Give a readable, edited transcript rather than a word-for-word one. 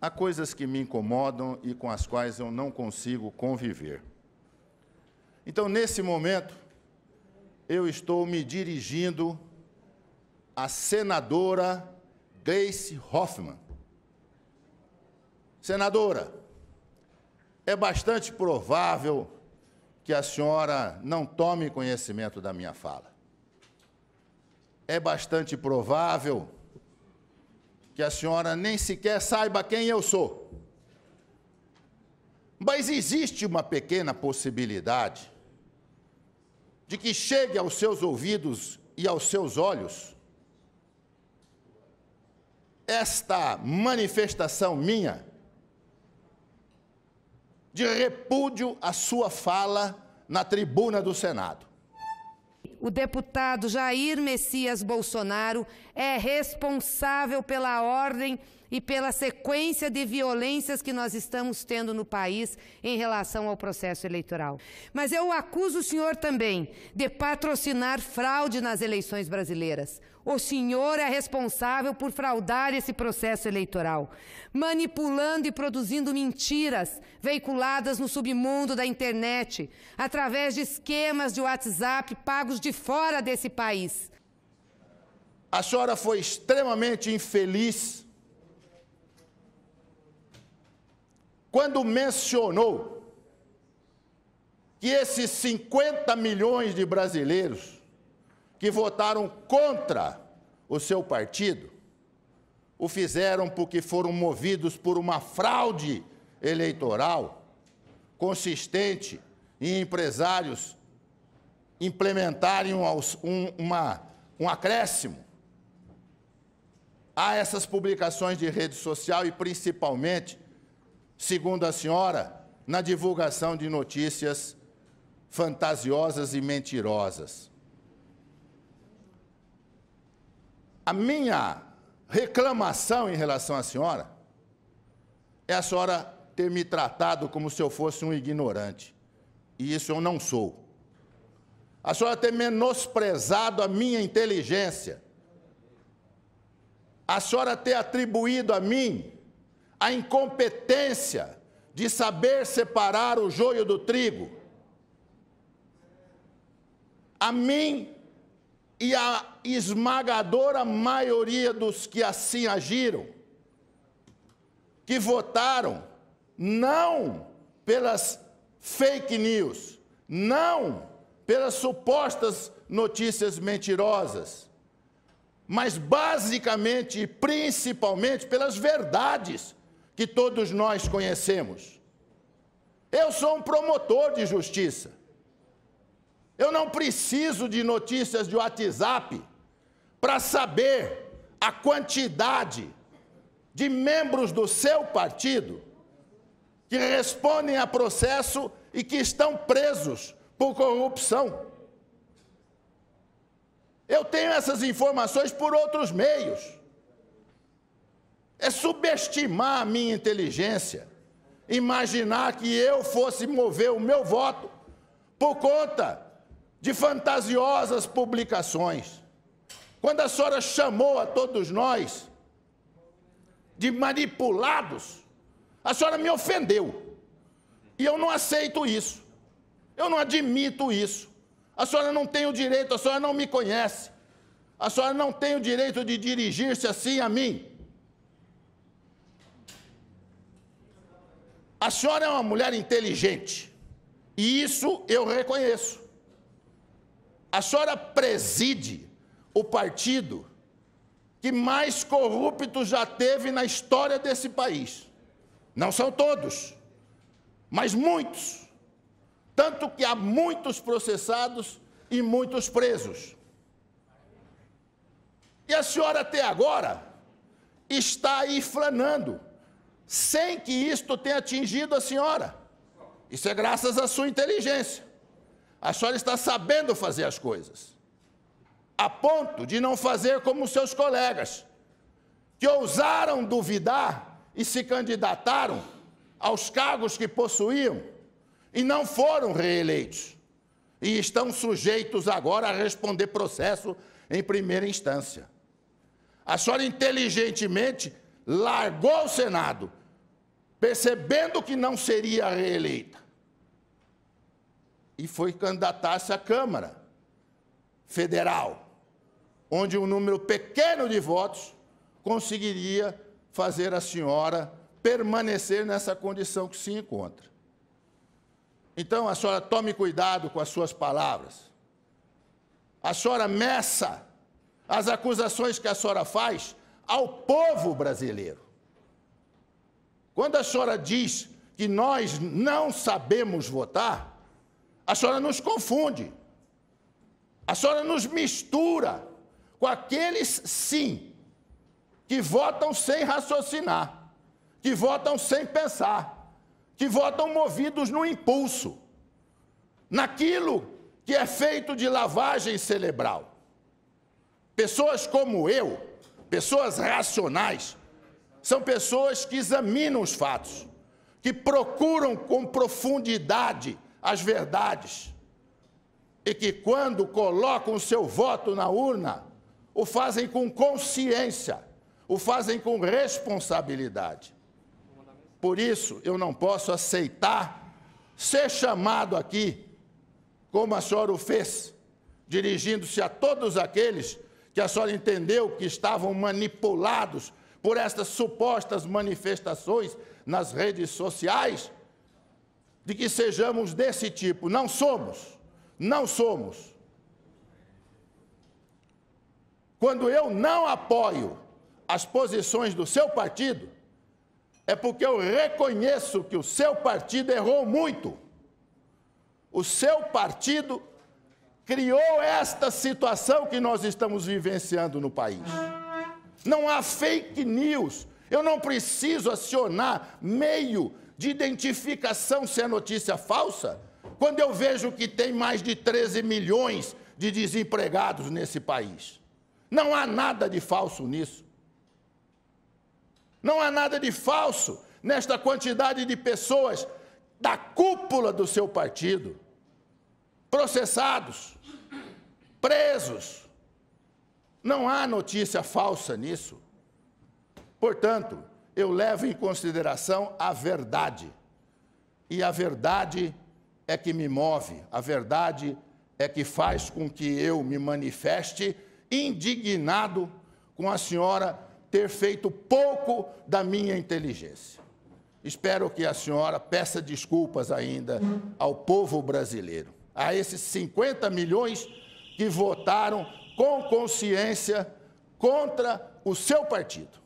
há coisas que me incomodam e com as quais eu não consigo conviver. Então, nesse momento, eu estou me dirigindo à senadora Gleisi Hoffmann. Senadora, é bastante provável que a senhora não tome conhecimento da minha fala. É bastante provável que a senhora nem sequer saiba quem eu sou. Mas existe uma pequena possibilidade de que chegue aos seus ouvidos e aos seus olhos esta manifestação minha de repúdio à sua fala na tribuna do Senado. O deputado Jair Messias Bolsonaro é responsável pela ordem e pela sequência de violências que nós estamos tendo no país em relação ao processo eleitoral. Mas eu acuso o senhor também de patrocinar fraude nas eleições brasileiras. O senhor é responsável por fraudar esse processo eleitoral, manipulando e produzindo mentiras veiculadas no submundo da internet, através de esquemas de WhatsApp pagos de fora desse país. A senhora foi extremamente infeliz quando mencionou que esses 50 milhões de brasileiros que votaram contra o seu partido o fizeram porque foram movidos por uma fraude eleitoral consistente em empresários implementarem um acréscimo a essas publicações de rede social e, principalmente, segundo a senhora, na divulgação de notícias fantasiosas e mentirosas. A minha reclamação em relação à senhora é a senhora ter me tratado como se eu fosse um ignorante. E isso eu não sou. A senhora ter menosprezado a minha inteligência. A senhora ter atribuído a mim a incompetência de saber separar o joio do trigo. A mim e a esmagadora maioria dos que assim agiram, que votaram não pelas fake news, não pelas supostas notícias mentirosas, mas basicamente e principalmente pelas verdades que todos nós conhecemos. Eu sou um promotor de justiça. Eu não preciso de notícias de WhatsApp para saber a quantidade de membros do seu partido que respondem a processo e que estão presos por corrupção. Eu tenho essas informações por outros meios. É subestimar a minha inteligência, imaginar que eu fosse mover o meu voto por conta de fantasiosas publicações. Quando a senhora chamou a todos nós de manipulados, a senhora me ofendeu. E eu não aceito isso. Eu não admito isso. A senhora não tem o direito, a senhora não me conhece. A senhora não tem o direito de dirigir-se assim a mim. A senhora é uma mulher inteligente. E isso eu reconheço. A senhora preside o partido que mais corrupto já teve na história desse país. Não são todos, mas muitos. Tanto que há muitos processados e muitos presos. E a senhora até agora está aí flanando, sem que isto tenha atingido a senhora. Isso é graças à sua inteligência. A senhora está sabendo fazer as coisas, a ponto de não fazer como seus colegas, que ousaram duvidar e se candidataram aos cargos que possuíam e não foram reeleitos. E estão sujeitos agora a responder processo em primeira instância. A senhora inteligentemente largou o Senado percebendo que não seria reeleita, e foi candidatar-se à Câmara Federal, onde um número pequeno de votos conseguiria fazer a senhora permanecer nessa condição que se encontra. Então, a senhora tome cuidado com as suas palavras. A senhora meça as acusações que a senhora faz ao povo brasileiro. Quando a senhora diz que nós não sabemos votar, a senhora nos confunde. A senhora nos mistura com aqueles, sim, que votam sem raciocinar, que votam sem pensar, que votam movidos no impulso, naquilo que é feito de lavagem cerebral. Pessoas como eu, pessoas racionais, são pessoas que examinam os fatos, que procuram com profundidade as verdades, e que, quando colocam o seu voto na urna, o fazem com consciência, o fazem com responsabilidade. Por isso, eu não posso aceitar ser chamado aqui, como a senhora o fez, dirigindo-se a todos aqueles que a senhora entendeu que estavam manipulados por estas supostas manifestações nas redes sociais, de que sejamos desse tipo. Não somos. Não somos. Quando eu não apoio as posições do seu partido, é porque eu reconheço que o seu partido errou muito. O seu partido criou esta situação que nós estamos vivenciando no país. Não há fake news. Eu não preciso acionar meio de identificação se é notícia falsa, quando eu vejo que tem mais de 13 milhões de desempregados nesse país. Não há nada de falso nisso. Não há nada de falso nesta quantidade de pessoas da cúpula do seu partido, processados, presos. Não há notícia falsa nisso. Portanto, eu levo em consideração a verdade. E a verdade é que me move, a verdade é que faz com que eu me manifeste indignado com a senhora ter feito pouco da minha inteligência. Espero que a senhora peça desculpas ainda ao povo brasileiro, a esses 50 milhões que votaram com consciência contra o seu partido.